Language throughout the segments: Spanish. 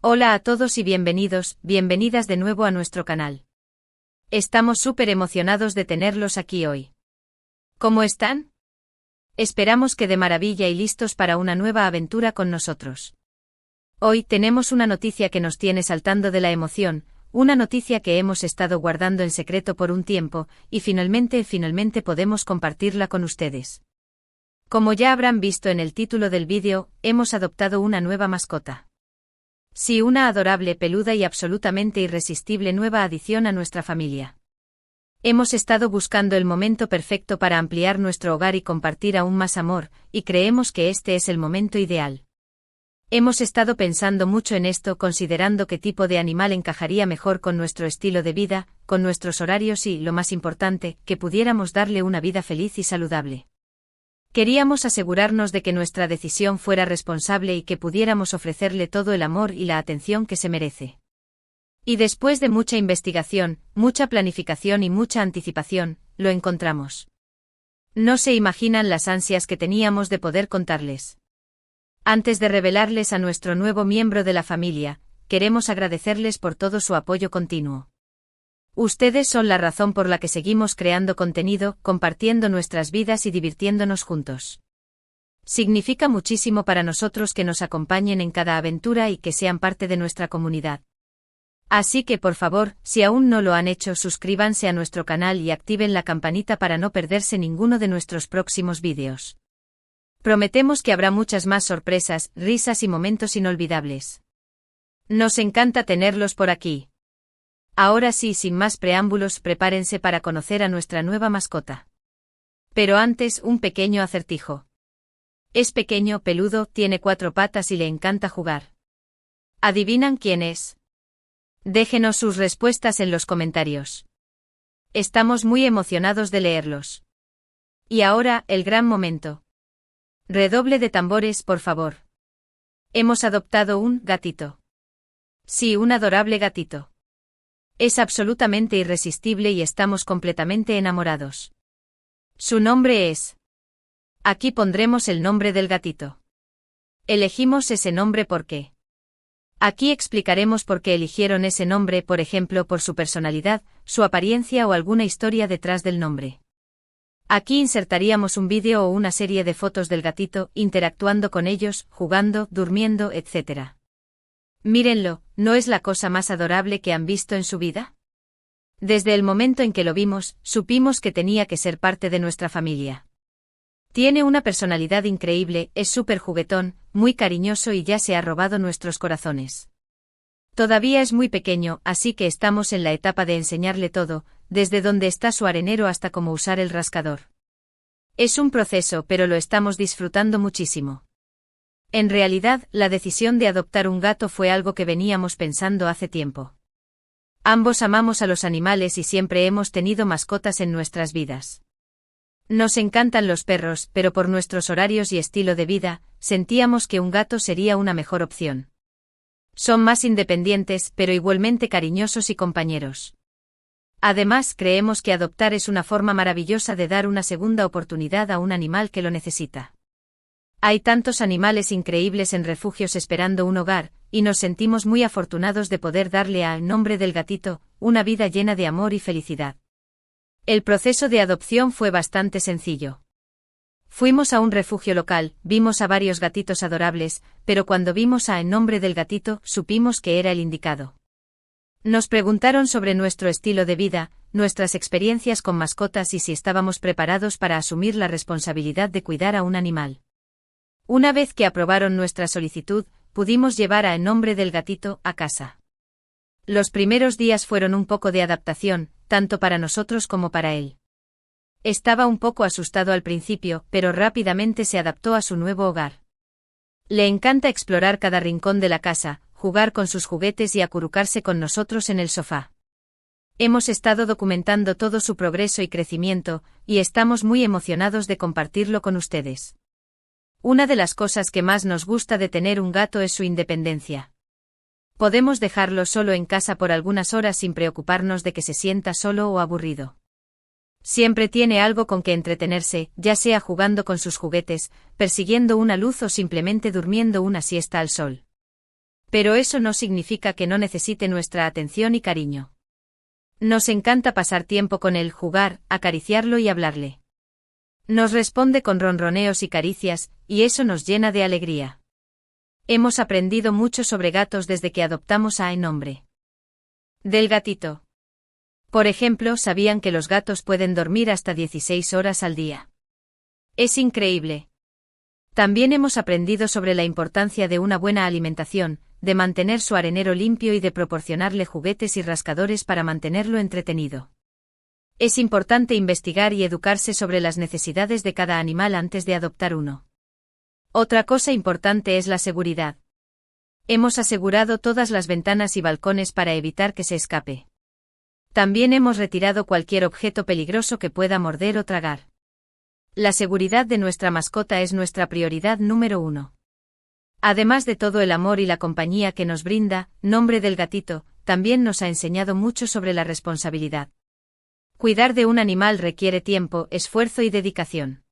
Hola a todos y bienvenidos, bienvenidas de nuevo a nuestro canal. Estamos súper emocionados de tenerlos aquí hoy. ¿Cómo están? Esperamos que de maravilla y listos para una nueva aventura con nosotros. Hoy tenemos una noticia que nos tiene saltando de la emoción, una noticia que hemos estado guardando en secreto por un tiempo, y finalmente podemos compartirla con ustedes. Como ya habrán visto en el título del vídeo, hemos adoptado una nueva mascota. Sí, una adorable, peluda y absolutamente irresistible nueva adición a nuestra familia. Hemos estado buscando el momento perfecto para ampliar nuestro hogar y compartir aún más amor, y creemos que este es el momento ideal. Hemos estado pensando mucho en esto, considerando qué tipo de animal encajaría mejor con nuestro estilo de vida, con nuestros horarios y, lo más importante, que pudiéramos darle una vida feliz y saludable. Queríamos asegurarnos de que nuestra decisión fuera responsable y que pudiéramos ofrecerle todo el amor y la atención que se merece. Y después de mucha investigación, mucha planificación y mucha anticipación, lo encontramos. No se imaginan las ansias que teníamos de poder contarles. Antes de revelarles a nuestro nuevo miembro de la familia, queremos agradecerles por todo su apoyo continuo. Ustedes son la razón por la que seguimos creando contenido, compartiendo nuestras vidas y divirtiéndonos juntos. Significa muchísimo para nosotros que nos acompañen en cada aventura y que sean parte de nuestra comunidad. Así que por favor, si aún no lo han hecho, suscríbanse a nuestro canal y activen la campanita para no perderse ninguno de nuestros próximos vídeos. Prometemos que habrá muchas más sorpresas, risas y momentos inolvidables. Nos encanta tenerlos por aquí. Ahora sí, sin más preámbulos, prepárense para conocer a nuestra nueva mascota. Pero antes, un pequeño acertijo. Es pequeño, peludo, tiene 4 patas y le encanta jugar. ¿Adivinan quién es? Déjenos sus respuestas en los comentarios. Estamos muy emocionados de leerlos. Y ahora, el gran momento. Redoble de tambores, por favor. Hemos adoptado un gatito. Sí, un adorable gatito. Es absolutamente irresistible y estamos completamente enamorados. Su nombre es... Aquí pondremos el nombre del gatito. Elegimos ese nombre porque... Aquí explicaremos por qué eligieron ese nombre, por ejemplo, por su personalidad, su apariencia o alguna historia detrás del nombre. Aquí insertaríamos un vídeo o una serie de fotos del gatito, interactuando con ellos, jugando, durmiendo, etc. Mírenlo, ¿no es la cosa más adorable que han visto en su vida? Desde el momento en que lo vimos, supimos que tenía que ser parte de nuestra familia. Tiene una personalidad increíble, es súper juguetón, muy cariñoso y ya se ha robado nuestros corazones. Todavía es muy pequeño, así que estamos en la etapa de enseñarle todo, desde dónde está su arenero hasta cómo usar el rascador. Es un proceso, pero lo estamos disfrutando muchísimo. En realidad, la decisión de adoptar un gato fue algo que veníamos pensando hace tiempo. Ambos amamos a los animales y siempre hemos tenido mascotas en nuestras vidas. Nos encantan los perros, pero por nuestros horarios y estilo de vida, sentíamos que un gato sería una mejor opción. Son más independientes, pero igualmente cariñosos y compañeros. Además, creemos que adoptar es una forma maravillosa de dar una segunda oportunidad a un animal que lo necesita. Hay tantos animales increíbles en refugios esperando un hogar, y nos sentimos muy afortunados de poder darle al nombre del gatito, una vida llena de amor y felicidad. El proceso de adopción fue bastante sencillo. Fuimos a un refugio local, vimos a varios gatitos adorables, pero cuando vimos el nombre del gatito, supimos que era el indicado. Nos preguntaron sobre nuestro estilo de vida, nuestras experiencias con mascotas y si estábamos preparados para asumir la responsabilidad de cuidar a un animal. Una vez que aprobaron nuestra solicitud, pudimos llevar el nombre del gatito a casa. Los primeros días fueron un poco de adaptación, tanto para nosotros como para él. Estaba un poco asustado al principio, pero rápidamente se adaptó a su nuevo hogar. Le encanta explorar cada rincón de la casa, jugar con sus juguetes y acurrucarse con nosotros en el sofá. Hemos estado documentando todo su progreso y crecimiento, y estamos muy emocionados de compartirlo con ustedes. Una de las cosas que más nos gusta de tener un gato es su independencia. Podemos dejarlo solo en casa por algunas horas sin preocuparnos de que se sienta solo o aburrido. Siempre tiene algo con que entretenerse, ya sea jugando con sus juguetes, persiguiendo una luz o simplemente durmiendo una siesta al sol. Pero eso no significa que no necesite nuestra atención y cariño. Nos encanta pasar tiempo con él, jugar, acariciarlo y hablarle. Nos responde con ronroneos y caricias, y eso nos llena de alegría. Hemos aprendido mucho sobre gatos desde que adoptamos a nombre del gatito. Por ejemplo, ¿sabían que los gatos pueden dormir hasta 16 horas al día? Es increíble. También hemos aprendido sobre la importancia de una buena alimentación, de mantener su arenero limpio y de proporcionarle juguetes y rascadores para mantenerlo entretenido. Es importante investigar y educarse sobre las necesidades de cada animal antes de adoptar uno. Otra cosa importante es la seguridad. Hemos asegurado todas las ventanas y balcones para evitar que se escape. También hemos retirado cualquier objeto peligroso que pueda morder o tragar. La seguridad de nuestra mascota es nuestra prioridad número 1. Además de todo el amor y la compañía que nos brinda, Nombre del Gatito, también nos ha enseñado mucho sobre la responsabilidad. Cuidar de un animal requiere tiempo, esfuerzo y dedicación.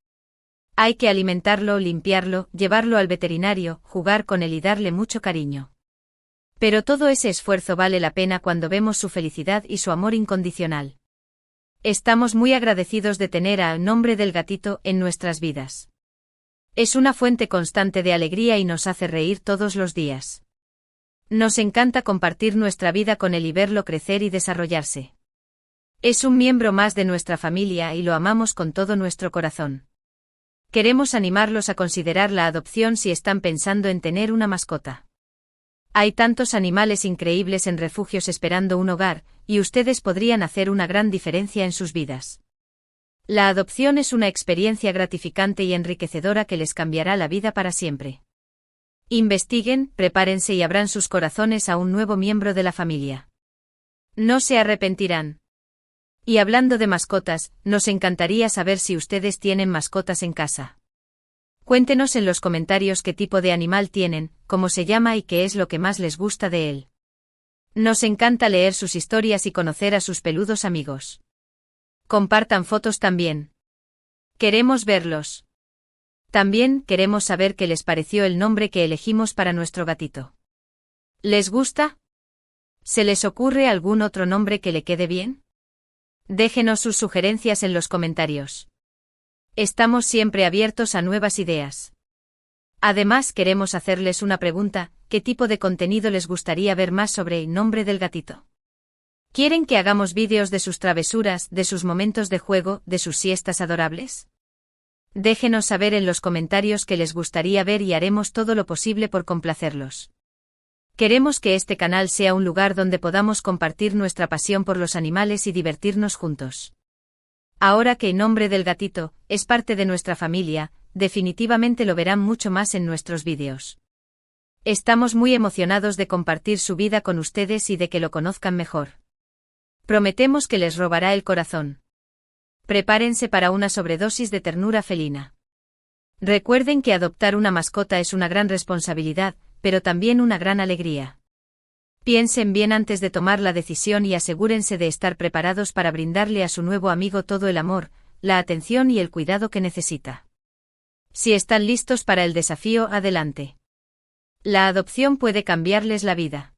Hay que alimentarlo, limpiarlo, llevarlo al veterinario, jugar con él y darle mucho cariño. Pero todo ese esfuerzo vale la pena cuando vemos su felicidad y su amor incondicional. Estamos muy agradecidos de tener a Nombre del Gatito en nuestras vidas. Es una fuente constante de alegría y nos hace reír todos los días. Nos encanta compartir nuestra vida con él y verlo crecer y desarrollarse. Es un miembro más de nuestra familia y lo amamos con todo nuestro corazón. Queremos animarlos a considerar la adopción si están pensando en tener una mascota. Hay tantos animales increíbles en refugios esperando un hogar, y ustedes podrían hacer una gran diferencia en sus vidas. La adopción es una experiencia gratificante y enriquecedora que les cambiará la vida para siempre. Investiguen, prepárense y abran sus corazones a un nuevo miembro de la familia. No se arrepentirán. Y hablando de mascotas, nos encantaría saber si ustedes tienen mascotas en casa. Cuéntenos en los comentarios qué tipo de animal tienen, cómo se llama y qué es lo que más les gusta de él. Nos encanta leer sus historias y conocer a sus peludos amigos. Compartan fotos también. Queremos verlos. También queremos saber qué les pareció el nombre que elegimos para nuestro gatito. ¿Les gusta? ¿Se les ocurre algún otro nombre que le quede bien? Déjenos sus sugerencias en los comentarios. Estamos siempre abiertos a nuevas ideas. Además, queremos hacerles una pregunta: ¿qué tipo de contenido les gustaría ver más sobre Nombre del Gatito? ¿Quieren que hagamos vídeos de sus travesuras, de sus momentos de juego, de sus siestas adorables? Déjenos saber en los comentarios qué les gustaría ver y haremos todo lo posible por complacerlos. Queremos que este canal sea un lugar donde podamos compartir nuestra pasión por los animales y divertirnos juntos. Ahora que Nombre del Gatito es parte de nuestra familia, definitivamente lo verán mucho más en nuestros vídeos. Estamos muy emocionados de compartir su vida con ustedes y de que lo conozcan mejor. Prometemos que les robará el corazón. Prepárense para una sobredosis de ternura felina. Recuerden que adoptar una mascota es una gran responsabilidad, pero también una gran alegría. Piensen bien antes de tomar la decisión y asegúrense de estar preparados para brindarle a su nuevo amigo todo el amor, la atención y el cuidado que necesita. Si están listos para el desafío, adelante. La adopción puede cambiarles la vida.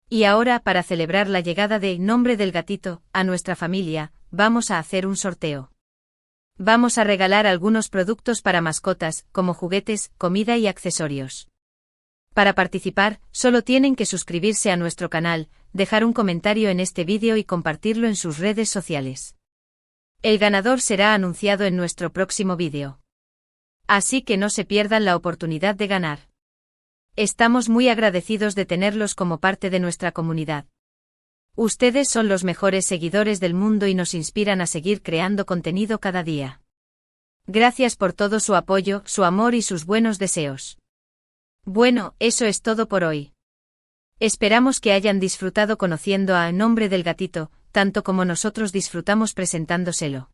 Y ahora, para celebrar la llegada de Nombre del Gatito a nuestra familia, vamos a hacer un sorteo. Vamos a regalar algunos productos para mascotas, como juguetes, comida y accesorios. Para participar, solo tienen que suscribirse a nuestro canal, dejar un comentario en este vídeo y compartirlo en sus redes sociales. El ganador será anunciado en nuestro próximo vídeo. Así que no se pierdan la oportunidad de ganar. Estamos muy agradecidos de tenerlos como parte de nuestra comunidad. Ustedes son los mejores seguidores del mundo y nos inspiran a seguir creando contenido cada día. Gracias por todo su apoyo, su amor y sus buenos deseos. Bueno, eso es todo por hoy. Esperamos que hayan disfrutado conociendo a Nombre del Gatito, tanto como nosotros disfrutamos presentándoselo.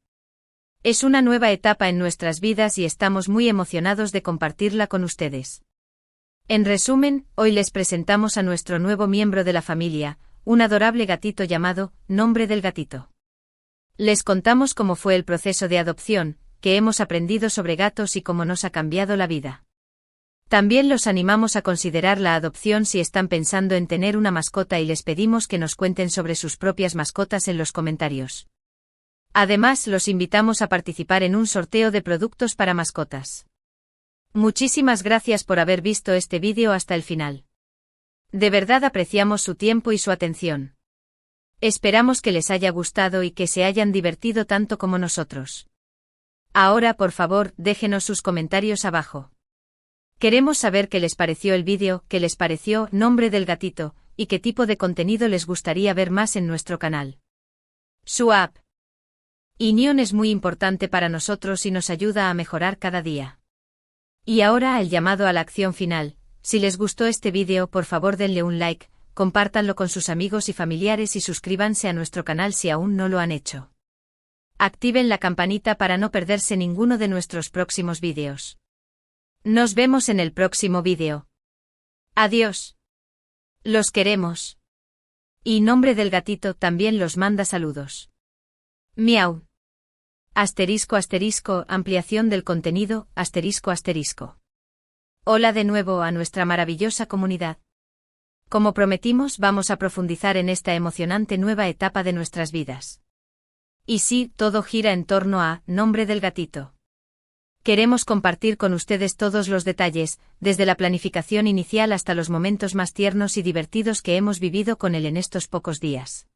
Es una nueva etapa en nuestras vidas y estamos muy emocionados de compartirla con ustedes. En resumen, hoy les presentamos a nuestro nuevo miembro de la familia, un adorable gatito llamado Nombre del Gatito. Les contamos cómo fue el proceso de adopción, qué hemos aprendido sobre gatos y cómo nos ha cambiado la vida. También los animamos a considerar la adopción si están pensando en tener una mascota y les pedimos que nos cuenten sobre sus propias mascotas en los comentarios. Además, los invitamos a participar en un sorteo de productos para mascotas. Muchísimas gracias por haber visto este vídeo hasta el final. De verdad apreciamos su tiempo y su atención. Esperamos que les haya gustado y que se hayan divertido tanto como nosotros. Ahora, por favor, déjenos sus comentarios abajo. Queremos saber qué les pareció el vídeo, qué les pareció Nombre del Gatito, y qué tipo de contenido les gustaría ver más en nuestro canal. Su opinión es muy importante para nosotros y nos ayuda a mejorar cada día. Y ahora el llamado a la acción final. Si les gustó este vídeo, por favor denle un like, compártanlo con sus amigos y familiares y suscríbanse a nuestro canal si aún no lo han hecho. Activen la campanita para no perderse ninguno de nuestros próximos vídeos. Nos vemos en el próximo vídeo. Adiós. Los queremos. Y Nombre del Gatito también los manda saludos. Miau. ***, ampliación del contenido, ***. Hola de nuevo a nuestra maravillosa comunidad. Como prometimos, vamos a profundizar en esta emocionante nueva etapa de nuestras vidas. Y sí, todo gira en torno a Nombre del Gatito. Queremos compartir con ustedes todos los detalles, desde la planificación inicial hasta los momentos más tiernos y divertidos que hemos vivido con él en estos pocos días.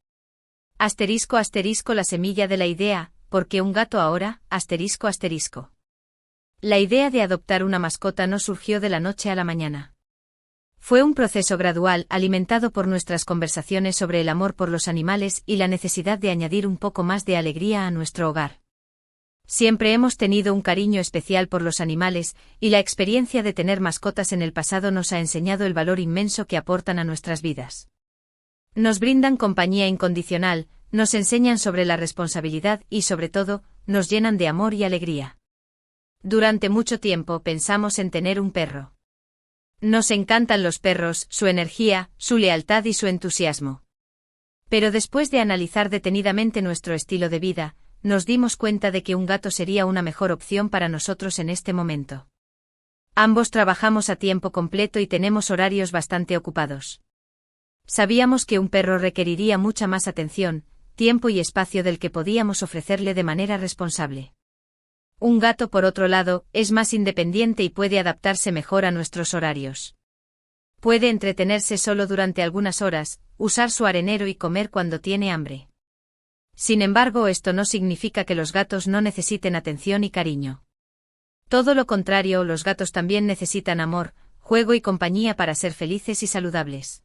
***, la semilla de la idea, ¿por qué un gato ahora? ***. La idea de adoptar una mascota no surgió de la noche a la mañana. Fue un proceso gradual alimentado por nuestras conversaciones sobre el amor por los animales y la necesidad de añadir un poco más de alegría a nuestro hogar. Siempre hemos tenido un cariño especial por los animales, y la experiencia de tener mascotas en el pasado nos ha enseñado el valor inmenso que aportan a nuestras vidas. Nos brindan compañía incondicional, nos enseñan sobre la responsabilidad y, sobre todo, nos llenan de amor y alegría. Durante mucho tiempo pensamos en tener un perro. Nos encantan los perros, su energía, su lealtad y su entusiasmo. Pero después de analizar detenidamente nuestro estilo de vida, nos dimos cuenta de que un gato sería una mejor opción para nosotros en este momento. Ambos trabajamos a tiempo completo y tenemos horarios bastante ocupados. Sabíamos que un perro requeriría mucha más atención, tiempo y espacio del que podíamos ofrecerle de manera responsable. Un gato, por otro lado, es más independiente y puede adaptarse mejor a nuestros horarios. Puede entretenerse solo durante algunas horas, usar su arenero y comer cuando tiene hambre. Sin embargo, esto no significa que los gatos no necesiten atención y cariño. Todo lo contrario, los gatos también necesitan amor, juego y compañía para ser felices y saludables.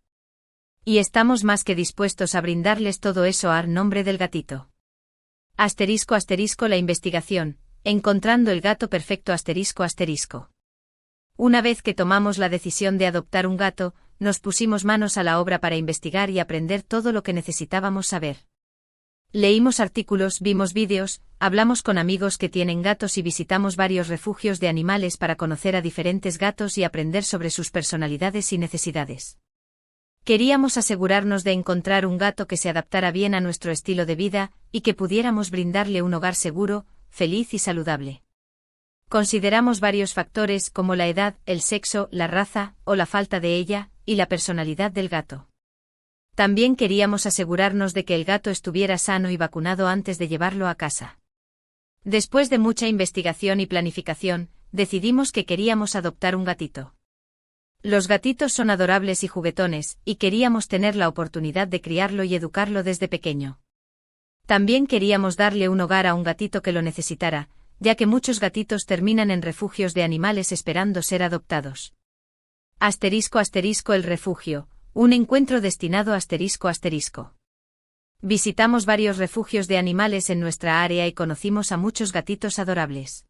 Y estamos más que dispuestos a brindarles todo eso a Nombre del Gatito. ***, la investigación, encontrando el gato perfecto ***. Una vez que tomamos la decisión de adoptar un gato, nos pusimos manos a la obra para investigar y aprender todo lo que necesitábamos saber. Leímos artículos, vimos vídeos, hablamos con amigos que tienen gatos y visitamos varios refugios de animales para conocer a diferentes gatos y aprender sobre sus personalidades y necesidades. Queríamos asegurarnos de encontrar un gato que se adaptara bien a nuestro estilo de vida y que pudiéramos brindarle un hogar seguro, feliz y saludable. Consideramos varios factores como la edad, el sexo, la raza, o la falta de ella, y la personalidad del gato. También queríamos asegurarnos de que el gato estuviera sano y vacunado antes de llevarlo a casa. Después de mucha investigación y planificación, decidimos que queríamos adoptar un gatito. Los gatitos son adorables y juguetones, y queríamos tener la oportunidad de criarlo y educarlo desde pequeño. También queríamos darle un hogar a un gatito que lo necesitara, ya que muchos gatitos terminan en refugios de animales esperando ser adoptados. ***, el refugio, un encuentro destinado ***. Visitamos varios refugios de animales en nuestra área y conocimos a muchos gatitos adorables.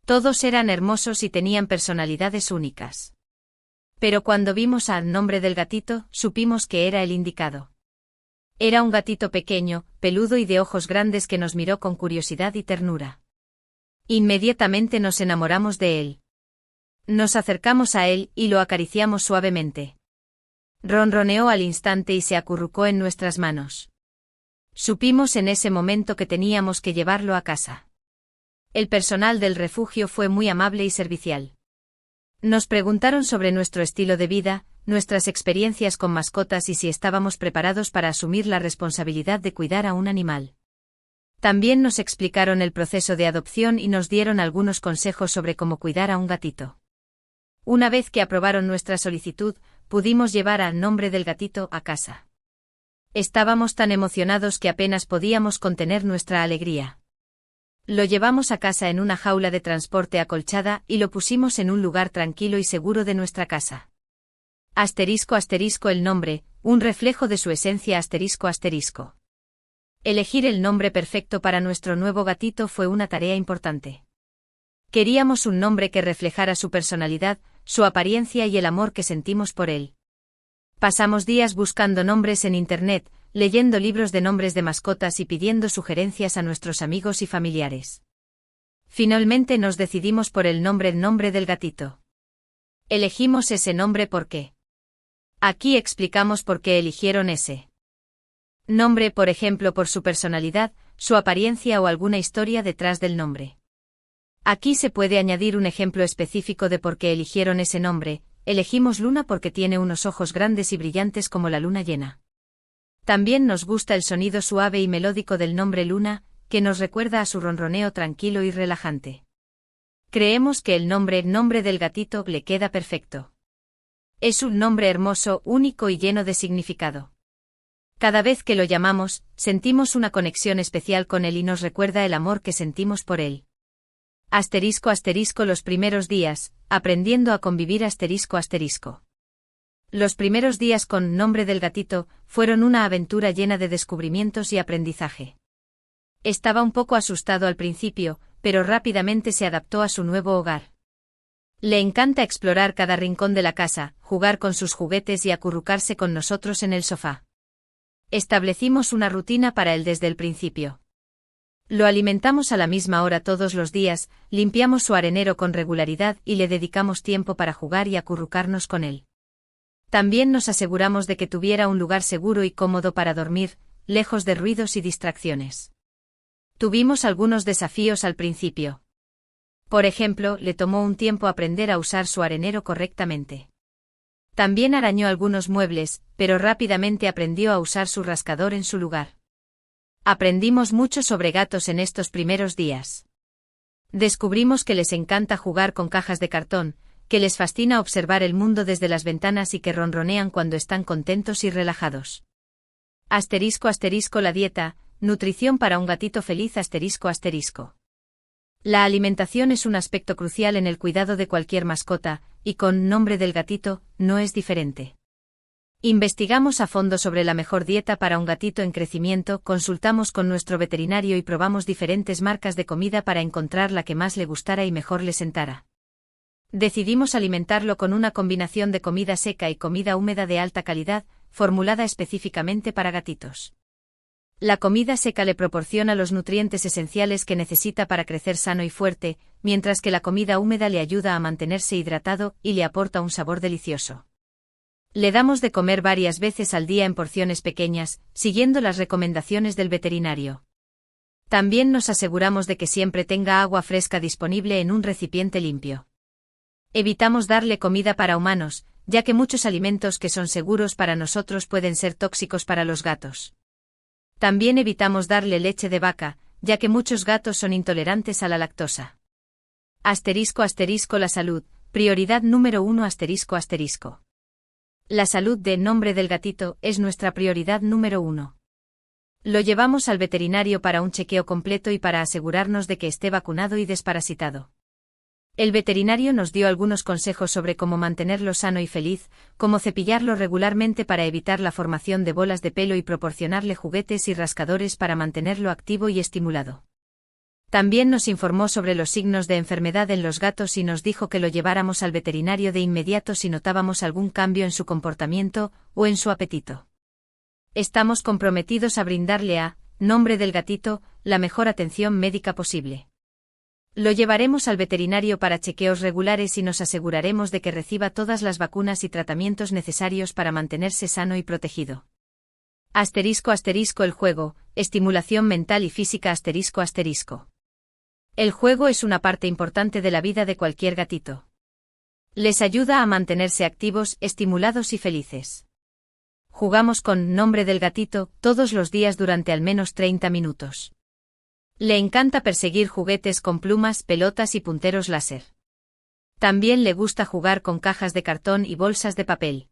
Todos eran hermosos y tenían personalidades únicas. Pero cuando vimos al Nombre del Gatito, supimos que era el indicado. Era un gatito pequeño, peludo y de ojos grandes que nos miró con curiosidad y ternura. Inmediatamente nos enamoramos de él. Nos acercamos a él y lo acariciamos suavemente. Ronroneó al instante y se acurrucó en nuestras manos. Supimos en ese momento que teníamos que llevarlo a casa. El personal del refugio fue muy amable y servicial. Nos preguntaron sobre nuestro estilo de vida, nuestras experiencias con mascotas y si estábamos preparados para asumir la responsabilidad de cuidar a un animal. También nos explicaron el proceso de adopción y nos dieron algunos consejos sobre cómo cuidar a un gatito. Una vez que aprobaron nuestra solicitud, pudimos llevar al nombre del gatito a casa. Estábamos tan emocionados que apenas podíamos contener nuestra alegría. Lo llevamos a casa en una jaula de transporte acolchada y lo pusimos en un lugar tranquilo y seguro de nuestra casa. *** El nombre, un reflejo de su esencia ***. Elegir el nombre perfecto para nuestro nuevo gatito fue una tarea importante. Queríamos un nombre que reflejara su personalidad, su apariencia y el amor que sentimos por él. Pasamos días buscando nombres en Internet, leyendo libros de nombres de mascotas y pidiendo sugerencias a nuestros amigos y familiares. Finalmente nos decidimos por el nombre del gatito. Elegimos ese nombre porque. Aquí explicamos por qué eligieron ese nombre, por ejemplo, por su personalidad, su apariencia o alguna historia detrás del nombre. Aquí se puede añadir un ejemplo específico de por qué eligieron ese nombre. Elegimos Luna porque tiene unos ojos grandes y brillantes como la luna llena. También nos gusta el sonido suave y melódico del nombre Luna, que nos recuerda a su ronroneo tranquilo y relajante. Creemos que el nombre del gatito le queda perfecto. Es un nombre hermoso, único y lleno de significado. Cada vez que lo llamamos, sentimos una conexión especial con él y nos recuerda el amor que sentimos por él. *** Los primeros días, aprendiendo a convivir ***. Los primeros días con nombre del gatito fueron una aventura llena de descubrimientos y aprendizaje. Estaba un poco asustado al principio, pero rápidamente se adaptó a su nuevo hogar. Le encanta explorar cada rincón de la casa, jugar con sus juguetes y acurrucarse con nosotros en el sofá. Establecimos una rutina para él desde el principio. Lo alimentamos a la misma hora todos los días, limpiamos su arenero con regularidad y le dedicamos tiempo para jugar y acurrucarnos con él. También nos aseguramos de que tuviera un lugar seguro y cómodo para dormir, lejos de ruidos y distracciones. Tuvimos algunos desafíos al principio. Por ejemplo, le tomó un tiempo aprender a usar su arenero correctamente. También arañó algunos muebles, pero rápidamente aprendió a usar su rascador en su lugar. Aprendimos mucho sobre gatos en estos primeros días. Descubrimos que les encanta jugar con cajas de cartón, que les fascina observar el mundo desde las ventanas y que ronronean cuando están contentos y relajados. *** La dieta, nutrición para un gatito feliz ***. La alimentación es un aspecto crucial en el cuidado de cualquier mascota, y con nombre del gatito, no es diferente. Investigamos a fondo sobre la mejor dieta para un gatito en crecimiento, consultamos con nuestro veterinario y probamos diferentes marcas de comida para encontrar la que más le gustara y mejor le sentara. Decidimos alimentarlo con una combinación de comida seca y comida húmeda de alta calidad, formulada específicamente para gatitos. La comida seca le proporciona los nutrientes esenciales que necesita para crecer sano y fuerte, mientras que la comida húmeda le ayuda a mantenerse hidratado y le aporta un sabor delicioso. Le damos de comer varias veces al día en porciones pequeñas, siguiendo las recomendaciones del veterinario. También nos aseguramos de que siempre tenga agua fresca disponible en un recipiente limpio. Evitamos darle comida para humanos, ya que muchos alimentos que son seguros para nosotros pueden ser tóxicos para los gatos. También evitamos darle leche de vaca, ya que muchos gatos son intolerantes a la lactosa. *** La salud, prioridad número 1 ***. La salud de nombre del gatito es nuestra prioridad número 1. Lo llevamos al veterinario para un chequeo completo y para asegurarnos de que esté vacunado y desparasitado. El veterinario nos dio algunos consejos sobre cómo mantenerlo sano y feliz, cómo cepillarlo regularmente para evitar la formación de bolas de pelo y proporcionarle juguetes y rascadores para mantenerlo activo y estimulado. También nos informó sobre los signos de enfermedad en los gatos y nos dijo que lo lleváramos al veterinario de inmediato si notábamos algún cambio en su comportamiento o en su apetito. Estamos comprometidos a brindarle a nombre del gatito la mejor atención médica posible. Lo llevaremos al veterinario para chequeos regulares y nos aseguraremos de que reciba todas las vacunas y tratamientos necesarios para mantenerse sano y protegido. *** El juego, estimulación mental y física ***. El juego es una parte importante de la vida de cualquier gatito. Les ayuda a mantenerse activos, estimulados y felices. Jugamos con Nombre del Gatito todos los días durante al menos 30 minutos. Le encanta perseguir juguetes con plumas, pelotas y punteros láser. También le gusta jugar con cajas de cartón y bolsas de papel.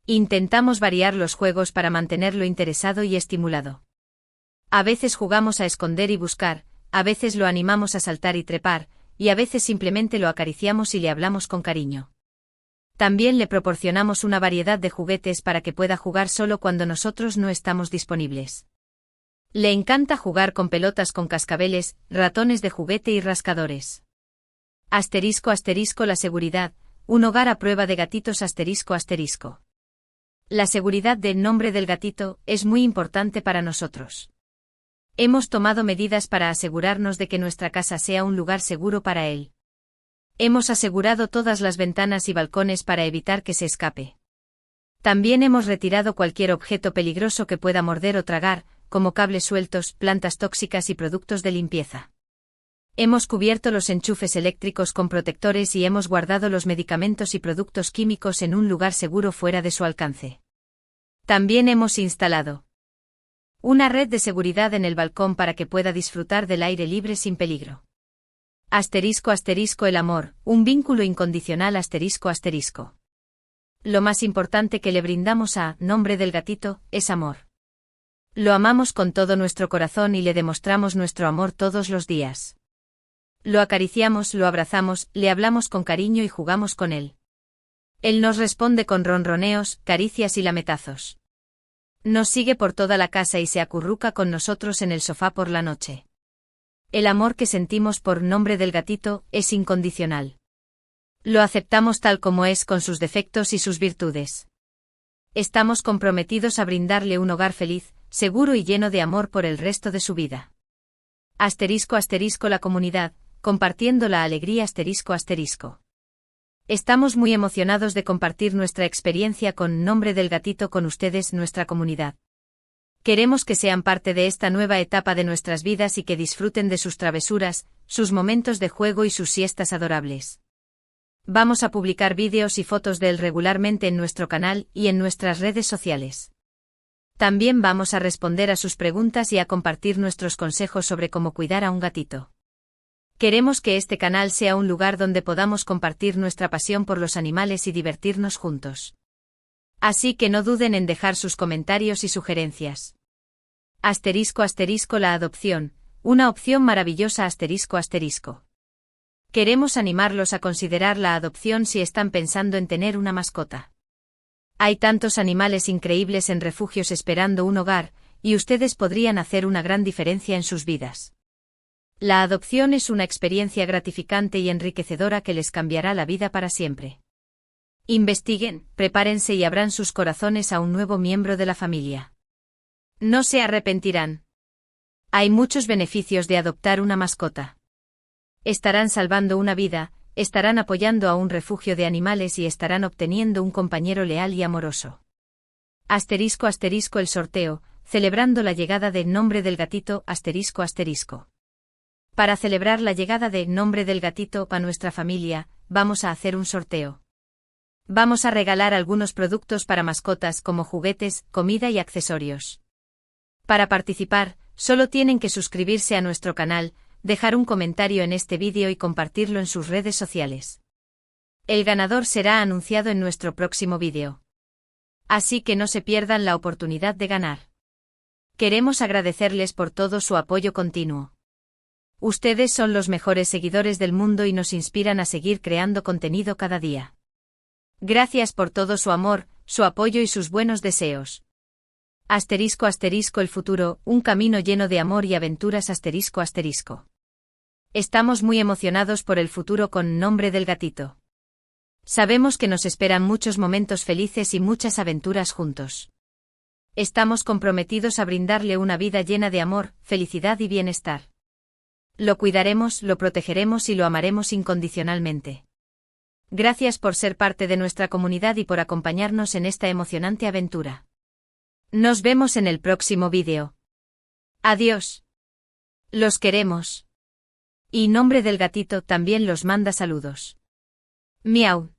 Intentamos variar los juegos para mantenerlo interesado y estimulado. A veces jugamos a esconder y buscar, a veces lo animamos a saltar y trepar, y a veces simplemente lo acariciamos y le hablamos con cariño. También le proporcionamos una variedad de juguetes para que pueda jugar solo cuando nosotros no estamos disponibles. Le encanta jugar con pelotas con cascabeles, ratones de juguete y rascadores. Asterisco asterisco la seguridad, un hogar a prueba de gatitos asterisco asterisco. La seguridad del Nombre del Gatito es muy importante para nosotros. Hemos tomado medidas para asegurarnos de que nuestra casa sea un lugar seguro para él. Hemos asegurado todas las ventanas y balcones para evitar que se escape. También hemos retirado cualquier objeto peligroso que pueda morder o tragar, como cables sueltos, plantas tóxicas y productos de limpieza. Hemos cubierto los enchufes eléctricos con protectores y hemos guardado los medicamentos y productos químicos en un lugar seguro fuera de su alcance. También hemos instalado una red de seguridad en el balcón para que pueda disfrutar del aire libre sin peligro. Asterisco asterisco el amor, un vínculo incondicional asterisco asterisco. Lo más importante que le brindamos a Nombre del Gatito es amor. Lo amamos con todo nuestro corazón y le demostramos nuestro amor todos los días. Lo acariciamos, lo abrazamos, le hablamos con cariño y jugamos con él. Él nos responde con ronroneos, caricias y lametazos. Nos sigue por toda la casa y se acurruca con nosotros en el sofá por la noche. El amor que sentimos por Nombre del Gatito es incondicional. Lo aceptamos tal como es con sus defectos y sus virtudes. Estamos comprometidos a brindarle un hogar feliz, seguro y lleno de amor por el resto de su vida. Asterisco asterisco la comunidad, compartiendo la alegría asterisco asterisco. Estamos muy emocionados de compartir nuestra experiencia con Nombre del Gatito con ustedes, nuestra comunidad. Queremos que sean parte de esta nueva etapa de nuestras vidas y que disfruten de sus travesuras, sus momentos de juego y sus siestas adorables. Vamos a publicar vídeos y fotos de él regularmente en nuestro canal y en nuestras redes sociales. También vamos a responder a sus preguntas y a compartir nuestros consejos sobre cómo cuidar a un gatito. Queremos que este canal sea un lugar donde podamos compartir nuestra pasión por los animales y divertirnos juntos. Así que no duden en dejar sus comentarios y sugerencias. Asterisco asterisco la adopción, una opción maravillosa asterisco asterisco. Queremos animarlos a considerar la adopción si están pensando en tener una mascota. Hay tantos animales increíbles en refugios esperando un hogar, y ustedes podrían hacer una gran diferencia en sus vidas. La adopción es una experiencia gratificante y enriquecedora que les cambiará la vida para siempre. Investiguen, prepárense y abran sus corazones a un nuevo miembro de la familia. No se arrepentirán. Hay muchos beneficios de adoptar una mascota. Estarán salvando una vida, estarán apoyando a un refugio de animales y estarán obteniendo un compañero leal y amoroso. Asterisco asterisco el sorteo, celebrando la llegada de Nombre del Gatito asterisco asterisco. Para celebrar la llegada de Nombre del Gatito a nuestra familia, vamos a hacer un sorteo. Vamos a regalar algunos productos para mascotas como juguetes, comida y accesorios. Para participar, solo tienen que suscribirse a nuestro canal, dejar un comentario en este vídeo y compartirlo en sus redes sociales. El ganador será anunciado en nuestro próximo vídeo. Así que no se pierdan la oportunidad de ganar. Queremos agradecerles por todo su apoyo continuo. Ustedes son los mejores seguidores del mundo y nos inspiran a seguir creando contenido cada día. Gracias por todo su amor, su apoyo y sus buenos deseos. Asterisco asterisco el futuro, un camino lleno de amor y aventuras asterisco asterisco. Estamos muy emocionados por el futuro con Nombre del Gatito. Sabemos que nos esperan muchos momentos felices y muchas aventuras juntos. Estamos comprometidos a brindarle una vida llena de amor, felicidad y bienestar. Lo cuidaremos, lo protegeremos y lo amaremos incondicionalmente. Gracias por ser parte de nuestra comunidad y por acompañarnos en esta emocionante aventura. Nos vemos en el próximo vídeo. Adiós. Los queremos. Y Nombre del Gatito también los manda saludos. Miau.